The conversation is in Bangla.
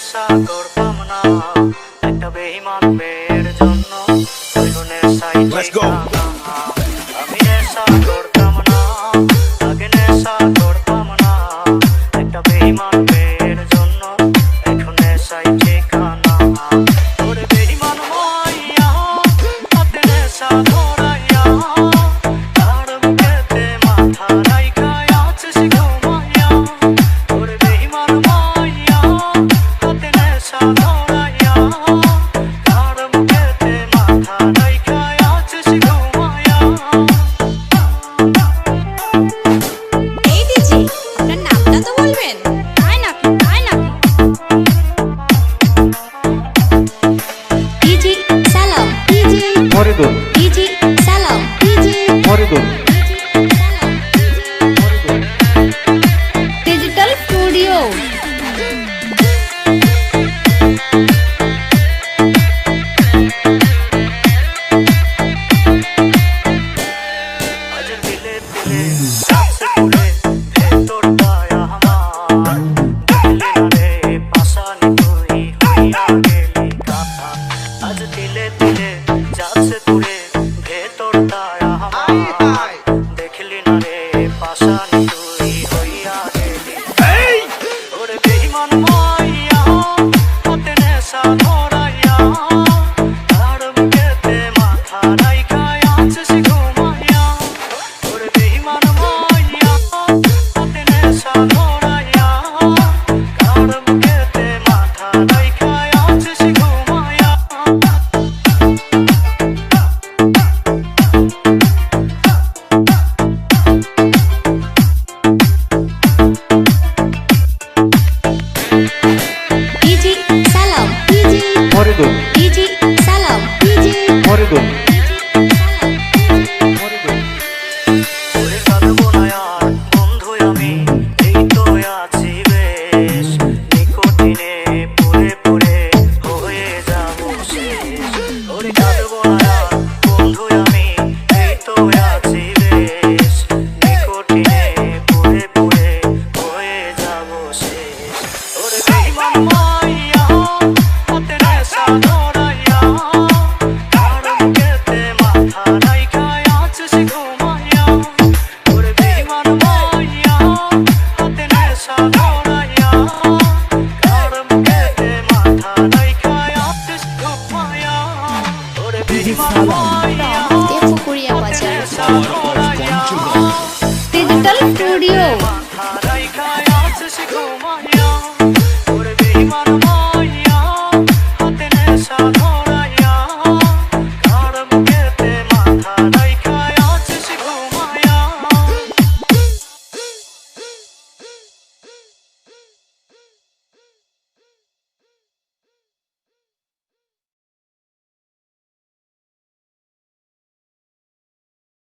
নেশা করতাম না একটা বেঈমান মেয়ের জন্য নেশাই আমি নেশা করতাম না আগে নেশা করতাম না একটা বেঈমান মেয়ের জন্য এখন নেশাই ঠিকানা ওরে বেঈমান মাইয়া হাতে নেশা ধরাইয়া তার বুকেতে মাথা রাইখা আছিস ঘুমাইয়া ওরে বেঈমান মাইয়া হাতে নেশা ধরাইয়া তার বুকেতে মাথা রাইখা আছিস ঘুমাইয়া। এই দিজি আপনার নামটা তো বলবেন। আয় নাকি ডিজি সালাম ডিজি ফরিদুল ডিজি সালাম ডিজি ফরিদুল ডিজিটাল স্টুডিও। আজ দিলে দিলে যাচ্ছে পুরে ভেতরটায় আমার দেখলে না রে পাশানি তুই হইয়া গেলি কাকা আজ দিলে দিলে যাচ্ছে পুরে ভেতরটায় আমার দেখলি না রে পাশানি তুই হইয়া গেলি ওরে বেঈমান মাইয়া হাতে নেশা ধরাইয়া তার বুকেতে মাথা রাইখা আছিস ঘুমাইয়া ওরে বেঈমান মাইয়া হাতে নেশা ধরাইয়া তার বুকেতে মাথা রাইখা আছিস ঘুমাইয়া। ডিজি সালাম ডিজি ফরিদুল ডিজি সালাম ডিজি ফরিদুল ওরে কাঁদবো না আর বন্ধু আমি এই তো আছি বেশ নিকোটিনে পুরে পুরে হয়ে যাবো শেষ ওরে কাঁদবো না আর বন্ধু আমি এই তো আছি বেশ নিকোটিনে পুরে পুরে হয়ে যাবো শেষ ওরে বেঈমান মাইয়া হাতে নেশা ধরাইয়া তার বুকেতে মাথা রাইখা আছিস ঘুমাইয়া ওরে বেঈমান মাইয়া হাতে নেশা ধরাইয়া তার বুকেতে মাথা রাইখা আছিস ঘুমাইয়া ওরে বেঈমান মাইয়া দেবপুরিয়া বাজার। নেশা ধরাইয়া